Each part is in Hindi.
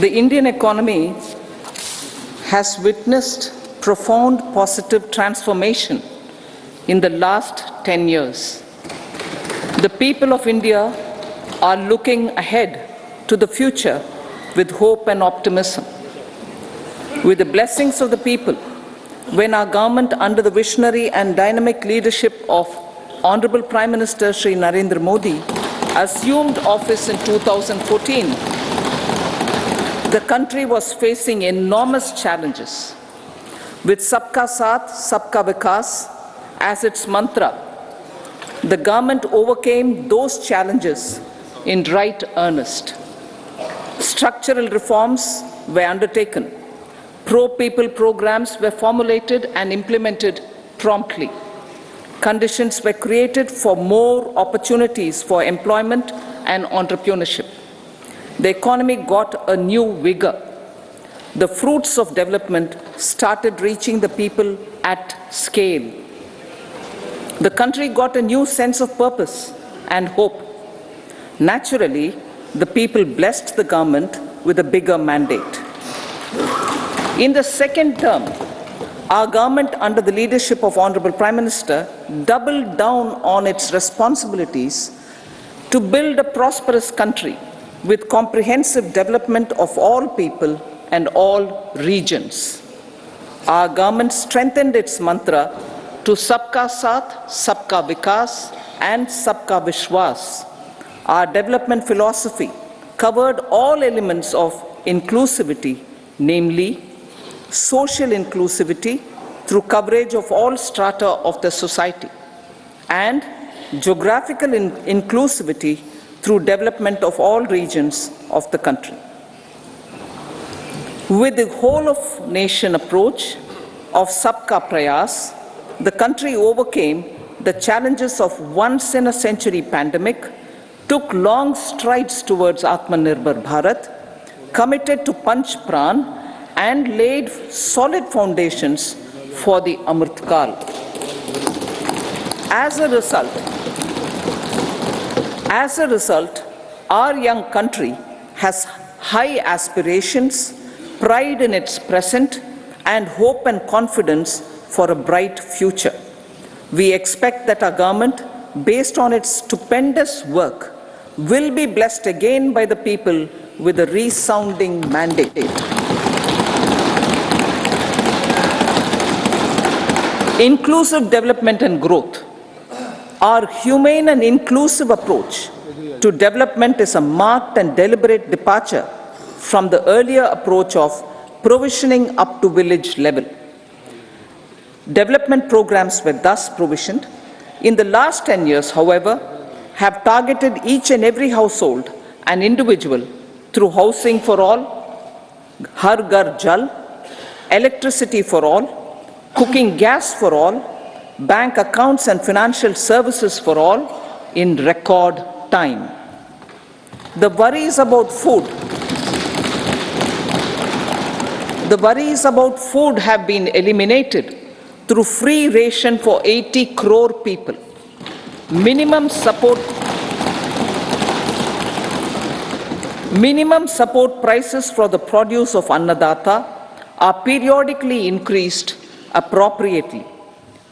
The Indian economy has witnessed profound positive transformation in the last 10 years. The people of India are looking ahead to the future with hope and optimism. With the blessings of the people, when our government, under the visionary and dynamic leadership of Honorable Prime Minister Shri Narendra Modi, assumed office in 2014, the country was facing enormous challenges. With Sabka Saath, Sabka Vikas as its mantra, the government overcame those challenges in right earnest. Structural reforms were undertaken. Pro-people programs were formulated and implemented promptly. Conditions were created for more opportunities for employment and entrepreneurship. The economy got a new vigor. The fruits of development started reaching the people at scale. The country got a new sense of purpose and hope. Naturally, the people blessed the government with a bigger mandate. In the second term, our government, under the leadership of Honorable Prime Minister, doubled down on its responsibilities to build a prosperous country with comprehensive development of all people and all regions. Our government strengthened its mantra to Sabka Saath, Sabka Vikas and Sabka Vishwas. Our development philosophy covered all elements of inclusivity, namely social inclusivity through coverage of all strata of the society, and geographical inclusivity through development of all regions of the country. With the whole of nation approach of Sabka Prayas, the country overcame the challenges of once-in-a-century pandemic, took long strides towards Atmanirbhar Bharat, committed to Panch Pran, and laid solid foundations for the Amrit Kal. As a result, our young country has high aspirations, pride in its present, and hope and confidence for a bright future. We expect that our government, based on its stupendous work, will be blessed again by the people with a resounding mandate. Inclusive development and growth. Our humane and inclusive approach to development is a marked and deliberate departure from the earlier approach of provisioning up to village level. Development programs were thus provisioned. In the last 10 years, however, have targeted each and every household and individual through housing for all, Har Ghar Jal, electricity for all, cooking gas for all, bank accounts and financial services for all in record time. The worries about food have been eliminated through free ration for 80 crore people. Minimum support prices for the produce of Annadata are periodically increased appropriately.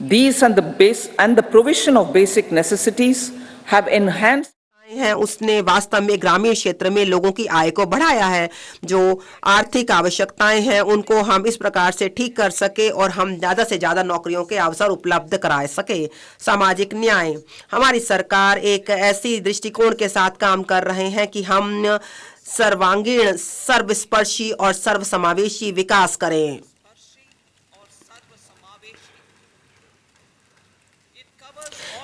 These and the provision of basic necessities have enhanced है उसने वास्तव में ग्रामीण क्षेत्र में लोगों की आय को बढ़ाया है। जो आर्थिक आवश्यकताएं हैं उनको हम इस प्रकार से ठीक कर सके और हम ज़्यादा से ज़्यादा नौकरियों के अवसर उपलब्ध करा सके। सामाजिक न्याय, हमारी सरकार एक ऐसी दृष्टिकोण के साथ काम कर रहे हैं कि हम सर्वांगीण, सर्वस्पर्शी और सर्वसमावेशी विकास करें।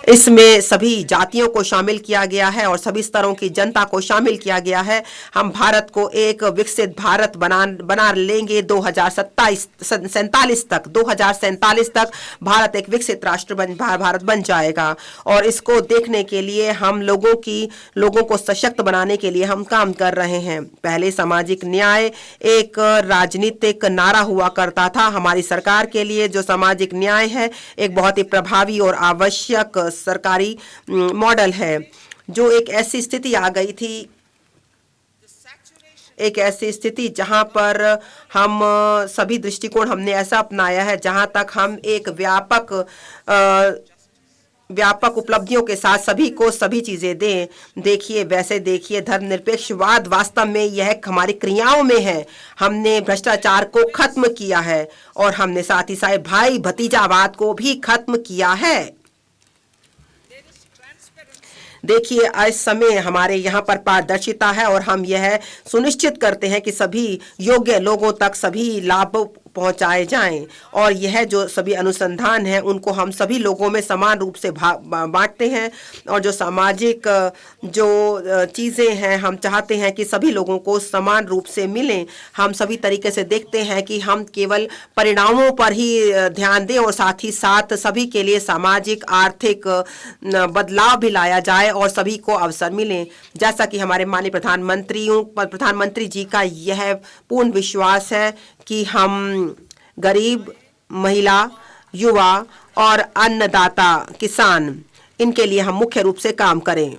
इसमें सभी जातियों को शामिल किया गया है और सभी स्तरों की जनता को शामिल किया गया है। हम भारत को एक विकसित भारत बना लेंगे 2047 तक भारत एक विकसित राष्ट्र भारत बन जाएगा। और इसको देखने के लिए हम लोगों को सशक्त बनाने के लिए हम काम कर रहे हैं। पहले सामाजिक न्याय एक राजनीतिक नारा हुआ करता था। हमारी सरकार के लिए जो सामाजिक न्याय है एक बहुत ही प्रभावी और आवश्यक सरकारी मॉडल है। जो एक ऐसी स्थिति आ गई थी एक ऐसी स्थिति जहां पर हम सभी दृष्टिकोण हमने ऐसा अपनाया है जहां तक हम एक व्यापक उपलब्धियों के साथ सभी को सभी चीजें दें। देखिए, वैसे देखिए, धर्मनिरपेक्षवाद वास्तव में यह हमारी क्रियाओं में है। हमने भ्रष्टाचार को खत्म किया है और हमने साथ ही साथ भाई भतीजावाद को भी खत्म किया है। देखिए, इस समय हमारे यहाँ पर पारदर्शिता है और हम यह सुनिश्चित करते हैं कि सभी योग्य लोगों तक सभी लाभ पहुंचाए जाएं और यह जो सभी अनुसंधान है उनको हम सभी लोगों में समान रूप से बांटते हैं और जो सामाजिक जो चीज़ें हैं हम चाहते हैं कि सभी लोगों को समान रूप से मिलें। हम सभी तरीके से देखते हैं कि हम केवल परिणामों पर ही ध्यान दें और साथ ही साथ सभी के लिए सामाजिक आर्थिक बदलाव भी लाया जाए और सभी को अवसर मिले। जैसा कि हमारे माननीय प्रधानमंत्री जी का यह पूर्ण विश्वास है कि हम गरीब, महिला, युवा और अन्नदाता किसान, इनके लिए हम मुख्य रूप से काम करें।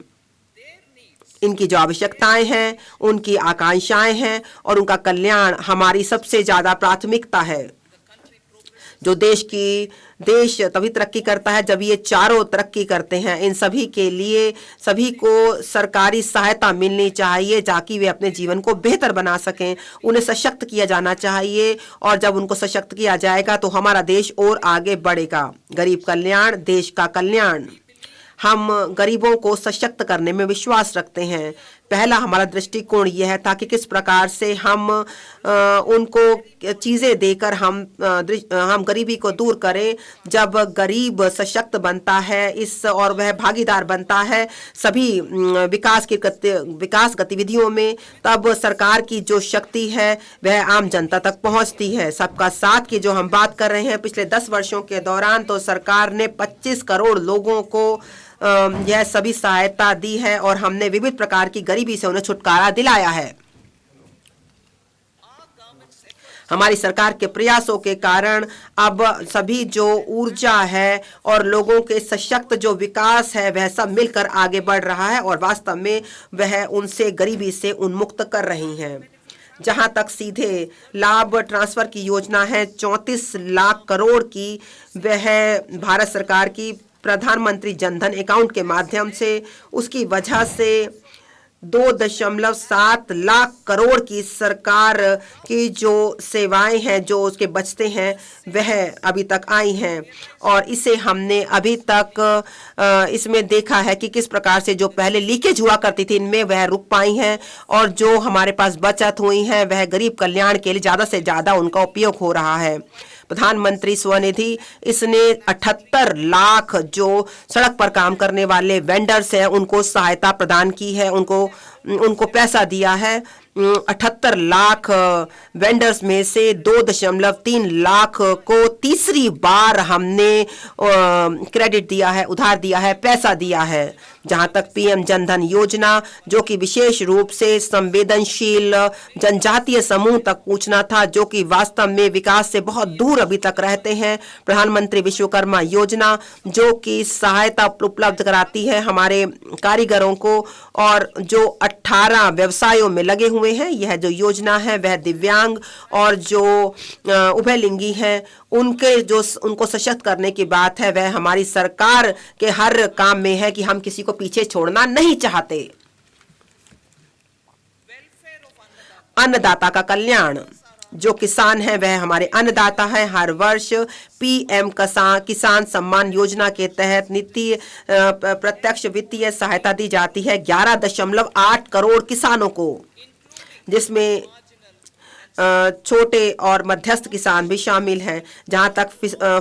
इनकी जो आवश्यकताएं हैं, उनकी आकांक्षाएं हैं और उनका कल्याण हमारी सबसे ज्यादा प्राथमिकता है। जो देश तभी तरक्की करता है जब ये चारों तरक्की करते हैं। इन सभी के लिए सभी को सरकारी सहायता मिलनी चाहिए ताकि वे अपने जीवन को बेहतर बना सकें। उन्हें सशक्त किया जाना चाहिए और जब उनको सशक्त किया जाएगा तो हमारा देश और आगे बढ़ेगा। गरीब कल्याण, देश का कल्याण। हम गरीबों को सशक्त करने में विश्वास रखते हैं। पहला हमारा दृष्टिकोण यह था कि किस प्रकार से हम उनको चीजें देकर हम गरीबी को दूर करें। जब गरीब सशक्त बनता है और वह भागीदार बनता है सभी विकास गतिविधियों में, तब सरकार की जो शक्ति है वह आम जनता तक पहुंचती है। सबका साथ की जो हम बात कर रहे हैं, पिछले 10 वर्षों के दौरान तो सरकार ने 25 करोड़ लोगों को यह सभी सहायता दी है और हमने विविध प्रकार की गरीबी से उन्हें छुटकारा दिलाया है। हमारी सरकार के प्रयासों के कारण अब सभी जो ऊर्जा है और लोगों के सशक्त जो विकास है वह सब मिलकर आगे बढ़ रहा है और वास्तव में वह उनसे गरीबी से उन्मुक्त कर रही हैं। जहां तक सीधे लाभ ट्रांसफर की योजना है 34 लाख करोड़ की, वह भारत सरकार की प्रधानमंत्री जनधन अकाउंट के माध्यम से, उसकी वजह से 2.7 लाख करोड़ की सरकार की जो सेवाएं हैं जो उसके बचते हैं वह अभी तक आई हैं और इसे हमने अभी तक इसमें देखा है कि किस प्रकार से जो पहले लीकेज हुआ करती थी इनमें वह रुक पाई हैं और जो हमारे पास बचत हुई है वह गरीब कल्याण के लिए ज़्यादा से ज़्यादा उनका उपयोग हो रहा है। प्रधानमंत्री स्वनिधि, इसने 78 लाख जो सड़क पर काम करने वाले वेंडर्स हैं उनको सहायता प्रदान की है, उनको पैसा दिया है। 78 लाख वेंडर्स में से 2.3 लाख को तीसरी बार हमने क्रेडिट दिया है, उधार दिया है, पैसा दिया है। जहां तक पीएम जनधन योजना जो कि विशेष रूप से संवेदनशील जनजातीय समूह तक पूछना था, जो कि वास्तव में विकास से बहुत दूर अभी तक रहते हैं। प्रधानमंत्री विश्वकर्मा योजना जो कि सहायता उपलब्ध कराती है हमारे कारीगरों को और जो 18 व्यवसायों में लगे हुए हैं। यह जो योजना है वह दिव्यांग और जो उभयलिंगी हैं उनको सशक्त करने की बात है। वह हमारी सरकार के हर काम में है कि हम किसी को पीछे छोड़ना नहीं चाहते। अन्नदाता का कल्याण, जो किसान है वह हमारे अन्नदाता है। हर वर्ष पीएम किसान सम्मान योजना के तहत प्रत्यक्ष वित्तीय सहायता दी जाती है 11.8 करोड़ किसानों को, जिसमें छोटे और मध्यस्थ किसान भी शामिल हैं। जहां तक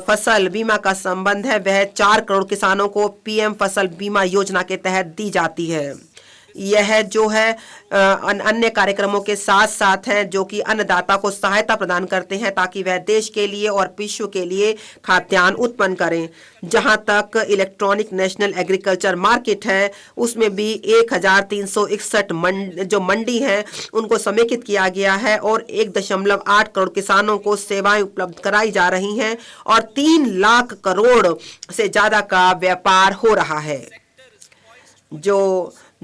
फसल बीमा का संबंध है वह 4 करोड़ किसानों को पीएम फसल बीमा योजना के तहत दी जाती है। यह जो है अन्य कार्यक्रमों के साथ साथ है जो कि अन्नदाता को सहायता प्रदान करते हैं ताकि वह देश के लिए और विश्व के लिए खाद्यान्न उत्पन्न करें। जहां तक इलेक्ट्रॉनिक नेशनल एग्रीकल्चर मार्केट है उसमें भी 1361 जो मंडी हैं उनको समेकित किया गया है और 1.8 करोड़ किसानों को सेवाएं उपलब्ध कराई जा रही हैं और 3 लाख करोड़ से ज्यादा का व्यापार हो रहा है।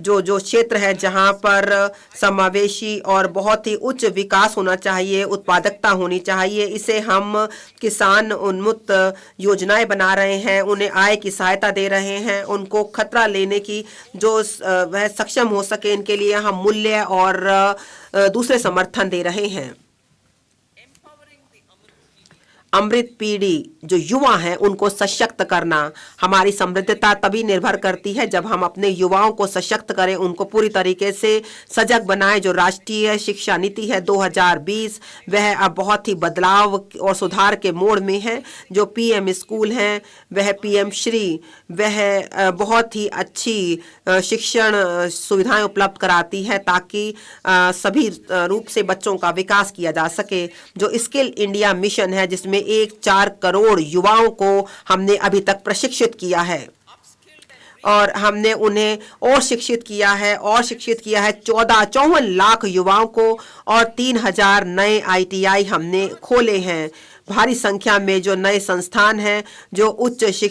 जो जो क्षेत्र है जहां पर समावेशी और बहुत ही उच्च विकास होना चाहिए, उत्पादकता होनी चाहिए, इसे हम किसान उन्मुक्त योजनाएं बना रहे हैं, उन्हें आय की सहायता दे रहे हैं, उनको खतरा लेने की जो वह सक्षम हो सके, इनके लिए हम मूल्य और दूसरे समर्थन दे रहे हैं। अमृत पीढ़ी जो युवा हैं उनको सशक्त करना, हमारी समृद्धता तभी निर्भर करती है जब हम अपने युवाओं को सशक्त करें, उनको पूरी तरीके से सजग बनाएं। जो राष्ट्रीय शिक्षा नीति है 2020 वह अब बहुत ही बदलाव और सुधार के मोड़ में है। जो पीएम स्कूल हैं वह पीएम श्री वह बहुत ही अच्छी शिक्षण सुविधाएं उपलब्ध कराती है ताकि सभी रूप से बच्चों का विकास किया जा सके। जो स्किल इंडिया मिशन है जिसमें 4 करोड़ युवाओं को हमने अभी तक प्रशिक्षित किया है और हमने उन्हें और शिक्षित किया है 54 लाख युवाओं को और 3000 नए ITI हमने खोले हैं। भारी संख्या में जो नए संस्थान हैं जो उच्च शिक्षा